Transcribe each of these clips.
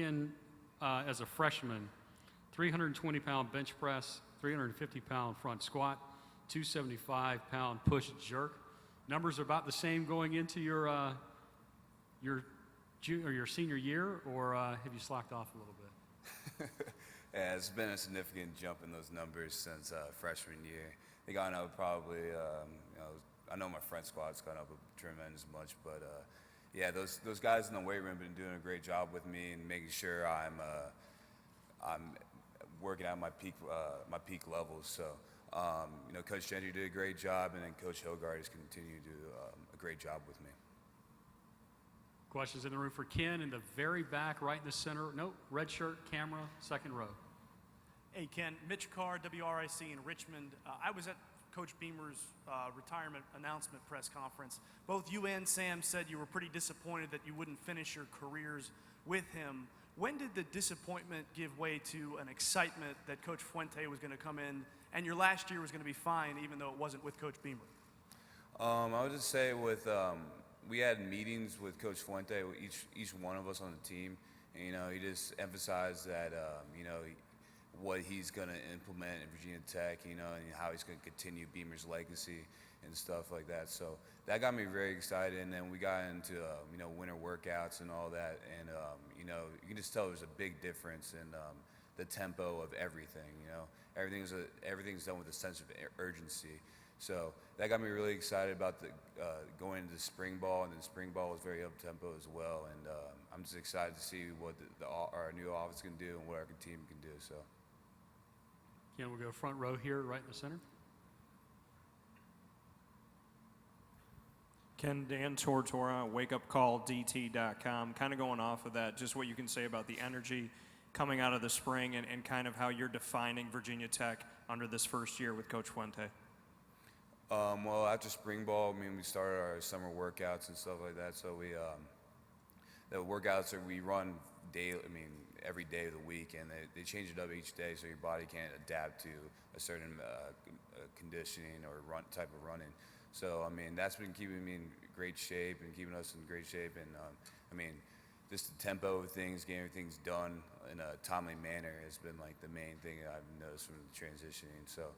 Ken, as a freshman, 320-pound bench press, 350-pound front squat, 275-pound push jerk. Numbers are about the same going into your senior year, or have you slacked off a little bit? Yeah, it's been a significant jump in those numbers since freshman year. They gone up probably, I know my front squat's gone up a tremendous much, but yeah, those guys in the weight room have been doing a great job with me and making sure I'm working at my peak levels. So, Coach Gentry did a great job, and then Coach Hilgard has continued to do a great job with me. Questions in the room for Ken in the very back, right in the center. Nope, red shirt, camera, second row. Hey, Ken. Mitch Carr, WRIC in Richmond. I was at Coach Beamer's retirement announcement press conference. Both you and Sam said you were pretty disappointed that you wouldn't finish your careers with him. When did the disappointment give way to an excitement that Coach Fuente was going to come in and your last year was going to be fine, even though it wasn't with Coach Beamer? I would just say we had meetings with Coach Fuente, with each one of us on the team, and he just emphasized that what he's going to implement in Virginia Tech, and how he's going to continue Beamer's legacy and stuff like that. So that got me very excited, and then we got into winter workouts and all that, and you can just tell there's a big difference in the tempo of everything. Everything's done with a sense of urgency. So that got me really excited about going into spring ball, and then spring ball was very up-tempo as well. And I'm just excited to see what our new offense can do and what our team can do. So, Ken, we'll go front row here, right in the center. Ken, Dan Tortora, wakeupcalldt.com. Kind of going off of that, just what you can say about the energy coming out of the spring and kind of how you're defining Virginia Tech under this first year with Coach Fuente. Well, after spring ball, we started our summer workouts and stuff like that. So the workouts that we run daily, every day of the week, and they change it up each day, so your body can't adapt to a certain conditioning or type of running. So that's been keeping me in great shape and keeping us in great shape. And just the tempo of things, getting things done in a timely manner has been like the main thing that I've noticed from the transitioning. So.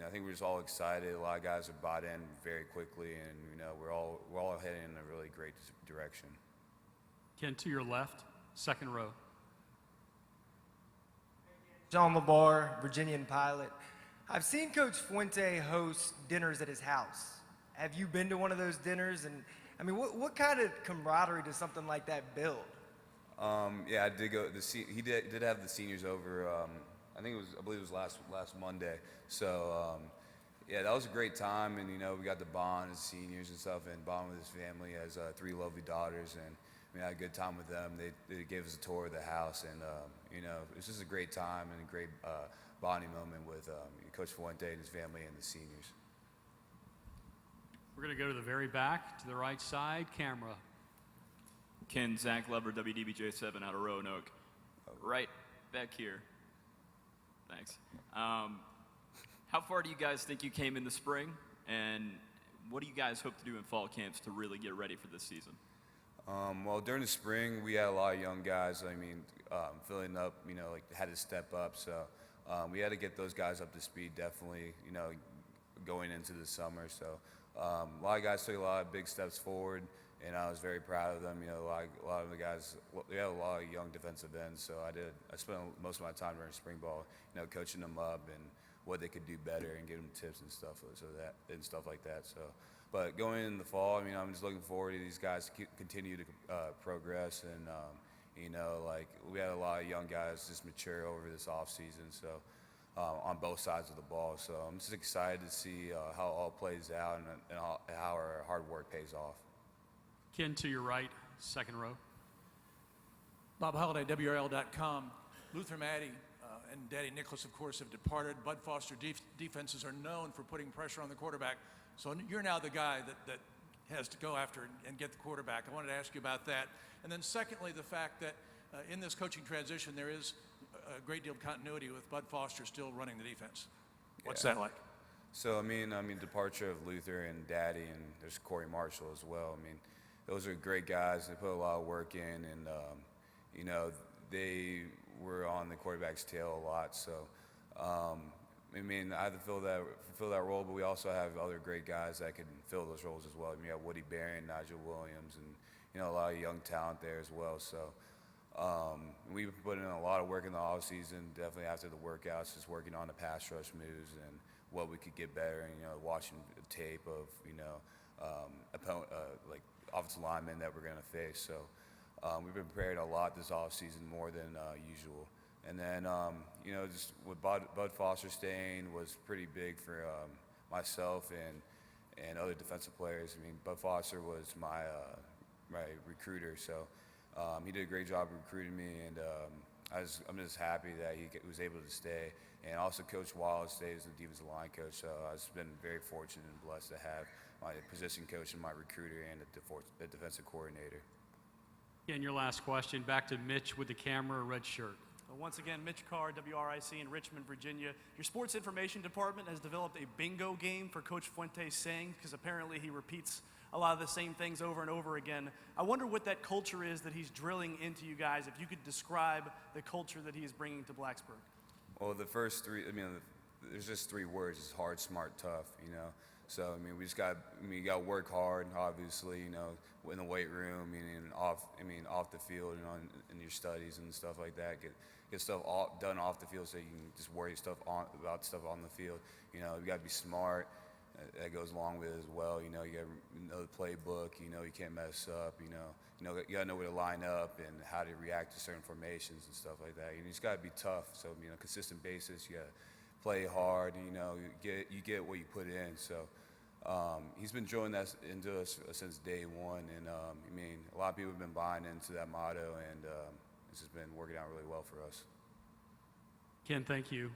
I think we're just all excited. A lot of guys are bought in very quickly, and we're all heading in a really great direction. Ken, to your left, second row. John LeBar, Virginian pilot. I've seen Coach Fuente host dinners at his house. Have you been to one of those dinners? And what kind of camaraderie does something like that build? Yeah, I did go. He did have the seniors over. I believe it was last Monday. So, yeah, that was a great time, and we got to bond as seniors and stuff, and bond with his family. He has 3 lovely daughters, and we had a good time with them. They gave us a tour of the house, and it was just a great time and a great bonding moment with Coach Fuente and his family and the seniors. We're going to go to the very back, to the right side, camera. Ken, Zach Lever, WDBJ7 out of Roanoke. Right back here. Thanks. How far do you guys think you came in the spring, and what do you guys hope to do in fall camps to really get ready for this season? Well, during the spring, we had a lot of young guys. Filling up, had to step up. So we had to get those guys up to speed, definitely, going into the summer. So a lot of guys took a lot of big steps forward, and I was very proud of them. A lot of the guys, we had a lot of young defensive ends. So I spent most of my time during spring ball, coaching them up and what they could do better and giving them tips and stuff like that. So, but going in the fall, I'm just looking forward to these guys to continue to progress, and we had a lot of young guys just mature over this off season. So on both sides of the ball. So I'm just excited to see how it all plays out and how our hard work pays off. Ken, to your right, second row. Bob Holliday, WRL.com. Luther Maddie and Daddy Nicholas, of course, have departed. Bud Foster defenses are known for putting pressure on the quarterback. So you're now the guy that has to go after and get the quarterback. I wanted to ask you about that. And then secondly, the fact that in this coaching transition, there is a great deal of continuity with Bud Foster still running the defense. What's that like? So, departure of Luther and Daddy, and there's Corey Marshall as well. Those are great guys. They put a lot of work in, and you know, they were on the quarterback's tail a lot. So, I mean, I had to fill that role, but we also have other great guys that can fill those roles as well. I mean, you have Woody Barron, Nigel Williams, and, you know, a lot of young talent there as well. So, we've put in a lot of work in the offseason, definitely after the workouts, just working on the pass rush moves and what we could get better, and, you know, watching the tape of, you know, like offensive linemen that we're going to face. So we've been preparing a lot this offseason, more than usual. And then, you know, just with Bud Foster staying was pretty big for myself and other defensive players. I mean, Bud Foster was my recruiter, so he did a great job recruiting me, and I'm just happy that he was able to stay. And also Coach Wallace stays as the defensive line coach, so I've been very fortunate and blessed to have my position coach and my recruiter and the defensive coordinator. And your last question, back to Mitch with the camera, red shirt. Once again, Mitch Carr, WRIC in Richmond, Virginia. Your sports information department has developed a bingo game for Coach Fuente's sayings, because apparently he repeats a lot of the same things over and over again. I wonder what that culture is that he's drilling into you guys, if you could describe the culture that he is bringing to Blacksburg. Well, the first three, I mean, there's just 3 words. It's hard, smart, tough, you know. So, I mean, you got to work hard, obviously, you know, in the weight room, off the field, you know, in your studies and stuff like that. Get stuff done off the field so you can just worry about stuff on the field. You know, you got to be smart. That goes along with it as well. You know, you got to know the playbook. You know, you can't mess up. You got to know where to line up and how to react to certain formations and stuff like that. You just got to be tough. So, you know, consistent basis. You got to play hard. You know, you get what you put in. So, he's been drilling that into us since day one, and I mean, a lot of people have been buying into that motto, and this has been working out really well for us. Ken, thank you.